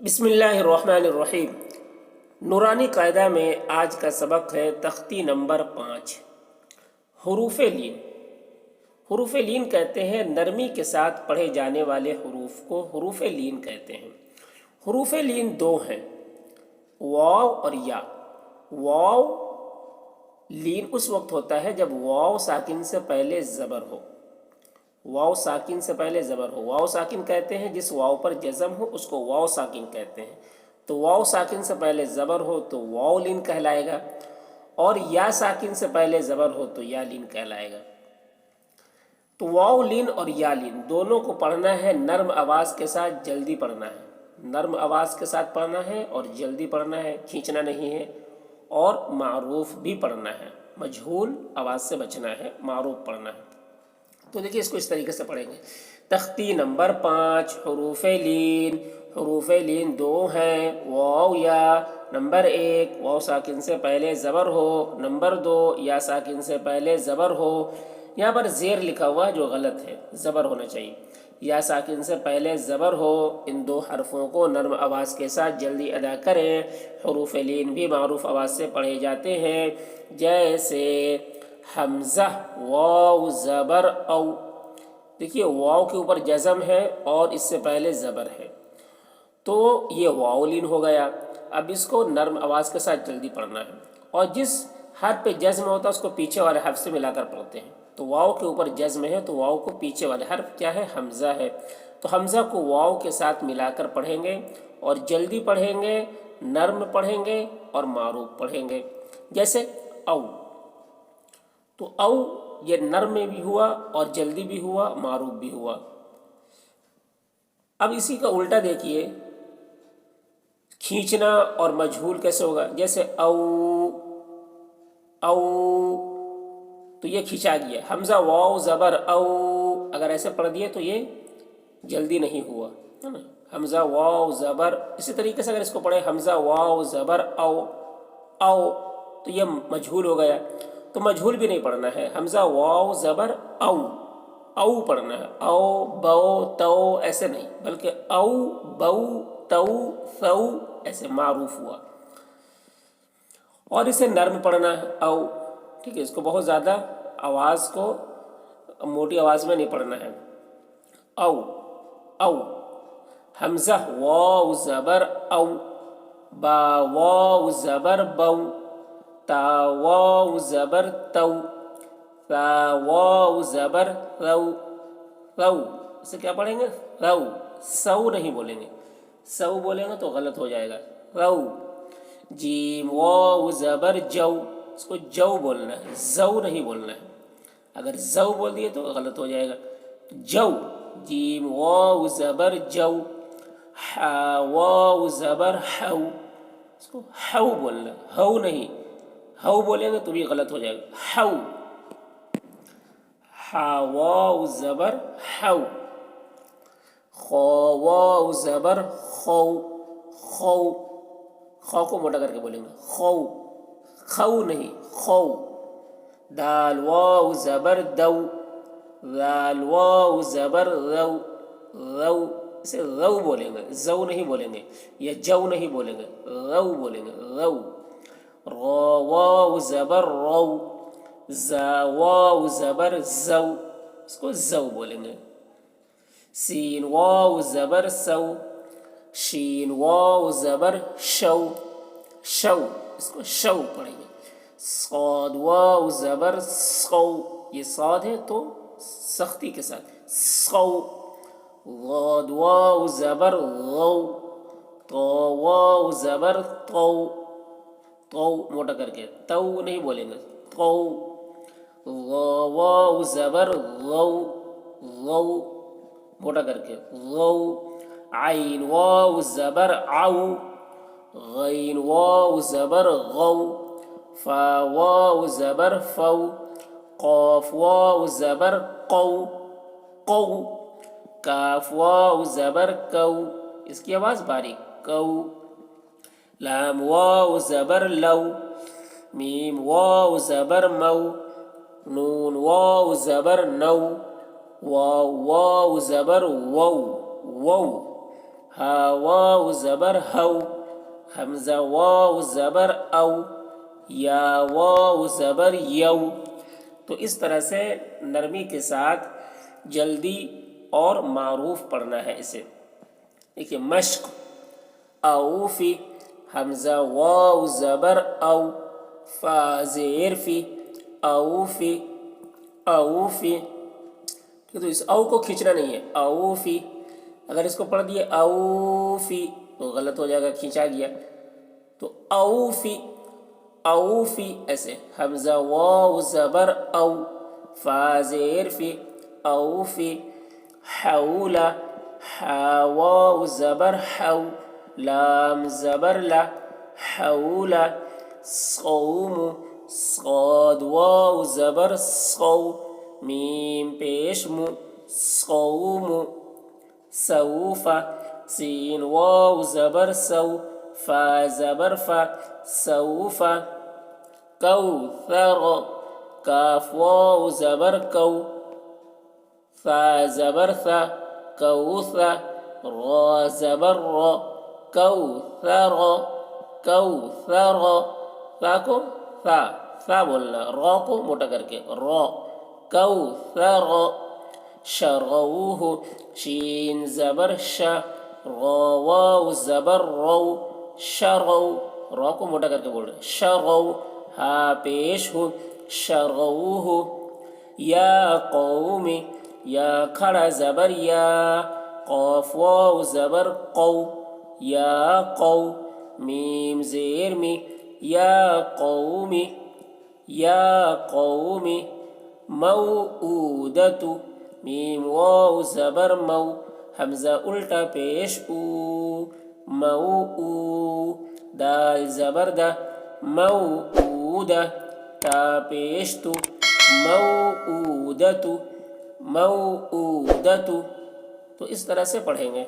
بسم اللہ الرحمن الرحیم۔ نورانی قاعدہ میں آج کا سبق ہے تختی نمبر 5، حروف لین۔ حروف لین کہتے ہیں نرمی کے ساتھ پڑھے جانے والے حروف کو حروف لین کہتے ہیں۔ حروف لین دو ہیں، واو اور یا۔ واو لین اس وقت ہوتا ہے جب واو ساکن سے پہلے زبر ہو۔ واو ساکن سے پہلے زبر ہو، واو ساکن کہتے ہیں جس واو پر جزم ہو اس کو واو ساکن کہتے ہیں۔ تو واو ساکن سے پہلے زبر ہو تو واو لین کہلائے گا، اور یا ساکن سے پہلے زبر ہو تو یا لین کہلائے گا۔ تو واو لین اور یا لین دونوں کو پڑھنا ہے نرم آواز کے ساتھ، جلدی پڑھنا ہے۔ نرم آواز کے ساتھ پڑھنا ہے اور جلدی پڑھنا ہے، کھینچنا نہیں ہے، اور معروف بھی پڑھنا ہے، مجہول آواز سے بچنا ہے، معروف پڑھنا ہے۔ تو دیکھیے اس کو اس طریقے سے پڑھیں گے۔ تختی نمبر 5، حروف لین۔ حروف لین دو ہیں، واو یا۔ نمبر 1 واو ساکن سے پہلے زبر ہو، نمبر 2 یا ساکن سے پہلے زبر ہو۔ یہاں پر زیر لکھا ہوا جو غلط ہے، زبر ہونا چاہیے۔ یا ساکن سے پہلے زبر ہو، ان دو حرفوں کو نرم آواز کے ساتھ جلدی ادا کریں۔ حروف لین بھی معروف آواز سے پڑھے جاتے ہیں، جیسے حمزہ، واو زبر او۔ دیکھیے واو کے اوپر جزم ہے اور اس سے پہلے زبر ہے، تو یہ واو لین ہو گیا۔ اب اس کو نرم آواز کے ساتھ جلدی پڑھنا ہے، اور جس حرف پہ جزم ہوتا ہے اس کو پیچھے والے حرف سے ملا کر پڑھتے ہیں۔ تو واو کے اوپر جزم ہے تو واو کو پیچھے والے حرف کیا ہے؟ حمزہ ہے۔ تو حمزہ کو واو کے ساتھ ملا کر پڑھیں گے، اور جلدی پڑھیں گے، نرم پڑھیں گے اور معروف پڑھیں گے، جیسے او۔ تو او یہ نرم میں بھی ہوا اور جلدی بھی ہوا، معروف بھی ہوا۔ اب اسی کا الٹا دیکھیے، کھینچنا اور مجہول کیسے ہوگا؟ جیسے او، او، تو یہ کھینچا گیا۔ حمزہ واو زبر او، اگر ایسے پڑھ دیے تو یہ جلدی نہیں ہوا، ہے نا؟ حمزہ واو زبر، اسی طریقے سے اگر اس کو پڑھے حمزہ واو زبر او، او، تو یہ مجہول ہو گیا۔ تو مجہول بھی نہیں پڑھنا ہے، حمزہ واو زبر او، او پڑھنا ہے۔ او بو تو ایسے نہیں، بلکہ او بو تو ثو ایسے معروف ہوا۔ اور اسے نرم پڑھنا ہے، او، ٹھیک ہے؟ اس کو بہت زیادہ آواز کو موٹی آواز میں نہیں پڑھنا ہے۔ او، او، حمزہ واو زبر او، با واو زبر بو، تا واو زبر تو، ثا واو زبر ثو، ثو، اسے کیا پڑھیں گے؟ ثو، سو نہیں بولیں گے، سو بولیں گے تو غلط ہو جائے گا، ثو۔ جیم واو زبر جو، اس کو جو بولنا ہے، زو نہیں بولنا ہے۔ اگر زو بول دیے تو غلط ہو جائے گا۔ جو، جیم واو زبر جو، ہا واو زبر ہو، اس کو ہو بولنا ہے، ہو نہیں، ہو بولیں گے تو بھی غلط ہو جائے گا، ہو۔ ہا واو زبر ہو، خو واو زبر خو، خو، خو کو موٹا کر کے بولیں گے، خو، خو نہیں، خو۔ دال واو زبر دو، دال واو زبر رو، رو، اسے رو بولیں گے، زو نہیں بولیں گے، یا جو نہیں بولیں گے، رو بولیں گے، رو۔ رو واو زبر رو، زا واو زبر زو، اس کو زو بولیں گے۔ سین واو زبر سو، شین واو زبر شو، شو، اس کو شو پڑھیں گے۔ صاد واو زبر سو، یہ صاد ہے تو سختی کے ساتھ، سو۔ غاد واو زبر غو، تو واو زبر تو، تو موٹا کر کے، تو نہیں بولیں گے، تو۔ غا واو زبر غو، غو، موٹا کر کے، غو۔ عین واو زبر عو، غین واو زبر غو، فا واو زبر فو، قاف واو زبر قو، قو۔ کاف واو زبر کو، اس کی آواز باریک، کو۔ لام واو زبر لو، میم واو زبر مو، نون واو زبر نو، واو واو زبر وو، وو۔ ہا واو زبر ہو، حمزہ واو زبر او، یا واو زبر یو۔ تو اس طرح سے نرمی کے ساتھ جلدی اور معروف پڑھنا ہے اسے۔ دیکھیے مشق، اوفی، حمزہ واو زبر او، فا زیر فی، اوفی اوفی۔ تو اس او کو کھینچنا نہیں ہے، اوفی۔ اگر اس کو پڑھ دیے اوفی تو غلط ہو جائے گا، کھینچا گیا۔ تو اوفی اوفی ایسے، حمزہ واو زبر او، فا زیر فی، اوفی، حولا، حا واو زبر حو، لام زبر لا، حولا، صوم، صاد واو زبر صو، میم پیش مو، صوم، سوف، سین واو زبر سو، فا زبر فا، سوف، کوثر، کاف واو زبر کو، ثا زبر ثا، کوثر، را زبر را، کوثر، کوثر، ثا کو ثا بولنا، را کو موٹا کر کے، را، کوثر، شروہ، شین زبر شا، را واو زبر رو، شرو، را کو موٹا کر کے بول رہے، شرو، ہا پیش ہو، شروہ، یا قوم، یا کھڑا زبر یا، قاف واو زبر قو، یا قو، میم زیر می، یا قومی، یا قومی، موعودۃ، میم واو زبر مو، حمزہ الٹا پیش او، موعو، دال زبر دا، موعودہ، تا پیش تو، موعودۃ، موعودۃ۔ تو اس طرح سے پڑھیں گے۔